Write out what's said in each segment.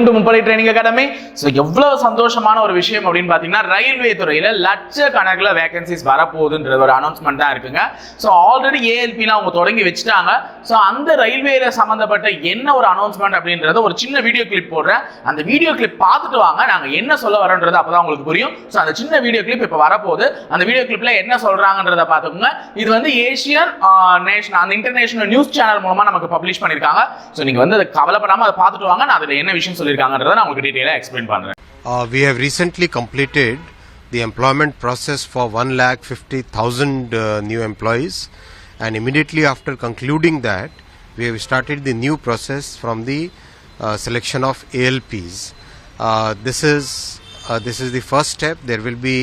Welcome to முப்படை training academy. So எவ்வளவு சந்தோஷமான ஒரு விஷயம் அப்படின்னு பார்த்தீங்கன்னா, ரயில்வே துறையில் லட்சக்கணக்கில் வேகன்சிஸ் வரப்போகுதுன்ற ஒரு அனௌன்ஸ்மெண்ட் தான் இருக்குங்க. ஸோ ஆல்ரெடி ஏஎல்பிலாம் அவங்க தொடங்கி வச்சுட்டாங்க. ஸோ அந்த ரயில்வேல சம்மந்தப்பட்ட என்ன ஒரு அனௌன்ஸ்மெண்ட் அப்படின்றத ஒரு சின்ன வீடியோ கிளிப் போடுறேன். அந்த வீடியோ கிளிப் பார்த்துட்டு வாங்க, நாங்கள் என்ன சொல்ல வரோன்றது அப்போ தான் உங்களுக்கு புரியும். ஸோ அந்த சின்ன வீடியோ கிளிப் இப்போ வரப்போகுது. அந்த வீடியோ கிளிப்ல என்ன சொல்றாங்கன்றத பார்த்துக்கோங்க. இது வந்து ஏஷியன் நேஷனல் அந்த இன்டர்நேஷனல் நியூஸ் சேனல் மூலமா நமக்கு பப்ளிஷ் பண்ணியிருக்காங்க. ஸோ நீங்க வந்து அதை கவலைப்படாம அதை பார்த்துட்டு வாங்க. நான் அதில் என்ன விஷயம் சொல்லியிருக்காங்கன்றதை நான் உங்களுக்கு டீட்டெயிலாக எக்ஸ்பிளைன் பண்றேன். We have recently completed the employment process for 1,50,000 new employees, and immediately after concluding that, we have started the new process from the selection of ALPs. This is the first step. There will be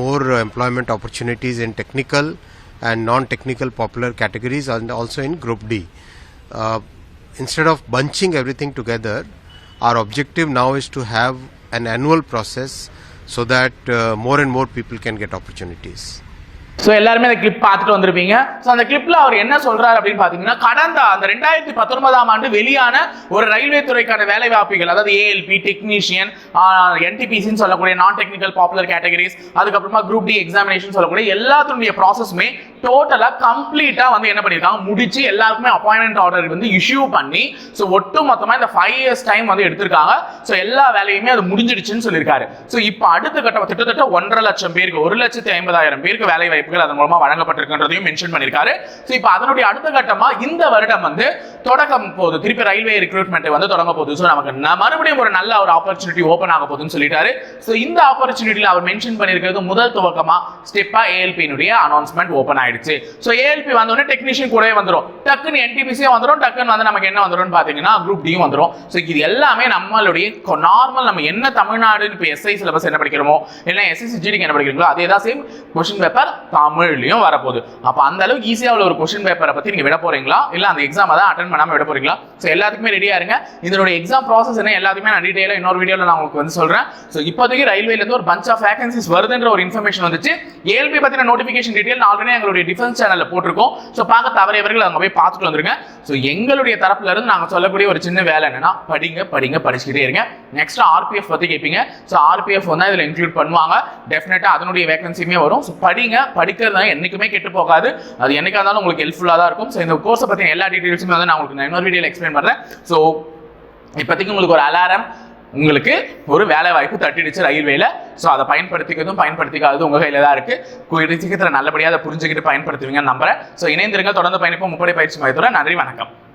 more employment opportunities in technical and non-technical popular categories, and also in Group D. Instead of bunching everything together, our objective now is to have an annual process so that more and more people can get opportunities. So எல்லாருமே அந்த clip பார்த்துட்டு வந்திருப்பீங்க. So அந்த கிளிப்ல அவர் என்ன சொல்றாரு அப்படின்னு பார்த்தீங்கன்னா, கடந்த அந்த 2019ஆம் ஆண்டு வெளியான ஒரு ரயில்வே துறைக்கான வேலை வாய்ப்புகள், அதாவது ஏஎல்பி, டெக்னீஷியன், என்டிபிசின்னு சொல்லக்கூடிய நான் டெக்னிக்கல் பாப்புலர் கேட்டகரிஸ், அதுக்கப்புறமா குரூப் டி எக்ஸாமினேஷன் சொல்லக்கூடிய எல்லாத்துடைய ப்ராசஸ்மே டோட்டலா கம்ப்ளீட்டா வந்து என்ன பண்ணிருக்காங்க, முடிச்சு எல்லாருக்குமே அப்பாயின்மெண்ட் ஆர்டர் வந்து இஷ்யூ பண்ணி, ஸோ ஒட்டு மொத்தமா இந்த 5 years டைம் வந்து எடுத்திருக்காங்க. ஸோ எல்லா வேலையுமே அது முடிஞ்சிடுச்சுன்னு சொல்லியிருக்காரு. ஸோ இப்போ அடுத்த கட்டம் கிட்டத்தட்ட 1.5 லட்சம் பேருக்கு 1,50,000 பேருக்கு வேலை வாய்ப்புகள் அதன் மூலமா வழங்கப்பட்டிருக்கின்றதையும் மென்ஷன் பண்ணிருக்காரு. சோ இப்போ அதனுடைய அடுத்த கட்டமா இந்த வருடம் வந்து தொடக்கம் போகுது, திருப்பி ரயில்வே ரிக்ரூட்மெண்ட் வந்து தொடங்க போகுது. சோ நமக்கு மறுபடியும் ஒரு நல்ல ஒரு ஆப்பர்ச்சுனிட்டி ஓபன் ஆக போகுதுன்னு சொல்லிட்டாரு. சோ இந்த ஆப்பர்ச்சுனிட்டில அவர் மென்ஷன் பண்ணிருக்கிறது முதல் துவக்கமா ஸ்டெப்பா ஏஎல்பினுடைய அனௌன்ஸ்மெண்ட் ஓபன் ஆயிடுச்சு. சோ ஏஎல்பி வந்த உடனே டெக்னீஷியன் கூடவே வந்துரும், டக்குன்னு என்டிபிசியும் வந்துரும், டக்குன்னு வந்து நமக்கு என்ன வந்துரும் பாத்தீங்கன்னா குரூப் டியும் வந்துரும். சோ இது எல்லாமே நம்மளுடைய நார்மல் நம்ம என்ன தமிழ்நாடு இப்போ எஸ்ஐ சிலபஸ் என்ன படிக்கிறோமோ இல்ல எஸ்எஸ்சி ஜிடிக்கு என்ன படிக்கிறீங்களோ அதே தான் சேம் क्वेश्चन பேப்பர் தமிழ்லயும் வரப்போகுது. அப்ப அந்த அளவுக்கு ஈஸியா உள்ள ஒரு क्वेश्चन பேப்பரை பத்தி நீங்க விட போறீங்களா இல்ல அந்த எக்ஸாம் தான் அட்டெண்ட் பண்ணாம விட போறீங்களா? சோ எல்லாத்துக்குமே ரெடியா இருங்க. இதோட எக்ஸாம் ப்ராசஸ் என்ன எல்லாத்தையுமே நான் டீடைலா இன்னொரு வீடியோல நான் உங்களுக்கு வந்து சொல்றேன். சோ இப்போதைக்கு ரயில்வேல இருந்து ஒரு பஞ்ச் ஆஃப் வேகன்சிஸ் வருதுன்ற ஒரு இன்ஃபர்மேஷன் வந்துச்சு. ஏஎல்பி பத்தின நோட்டிபிகேஷன் டீடைல் ஆல்ரெடி எங்களுடைய டிஃபென்ஸ் சேனல்ல போட்டிருக்கோம். சோ பார்க்க தவறியவர்கள் அங்க போய் பார்த்துட்டு வந்துருங்க. சோ எங்களுடைய தரப்புல இருந்து நாங்க சொல்லக்கூடிய ஒரு சின்ன வேலை என்னன்னா, படிச்சுக்கிட்டே இருங்க. நெக்ஸ்ட் ஆர்பிஎஃப் பத்தி கேட்பீங்க. சோ ஆர்பிஎஃப் வந்து இதுல இன்க்ளூட் பண்ணுவாங்க. டெஃபினட்டா அதனுடைய வேகன்சியுமே வரும். சோ படிக்கிறது என்னைக்குமே கெட்டு போகாது. அது என்னைக்கா இருந்தாலும் உங்களுக்கு ஹெல்ப்ஃபுல்லா தான் இருக்கும். சோ இந்த கோர்ஸை பத்தி எல்லா டீடைல்ஸுமே வந்து நான் உங்களுக்கு இன்னொரு வீடியோல எக்ஸ்பிளைன் பண்றேன். சோ இப்போதைக்கு உங்களுக்கு ஒரு அலாரம், உங்களுக்கு ஒரு வேலை வாய்ப்பு தட்டிடுச்சு ரயில்வேல. ஸோ அதை பயன்படுத்திக்கிறதும் பயன்படுத்திக்காதது உங்க கையில தான் இருக்கு. சீக்கிரத்தில் நல்லபடியாக அதை புரிஞ்சுக்கிட்டு பயன்படுத்துவீங்கன்னு நம்புறேன். ஸோ இணைந்திருங்க, தொடர்ந்து பயணிப்போம் முப்படை பயிற்சி மையத்தோட. நன்றி, வணக்கம்.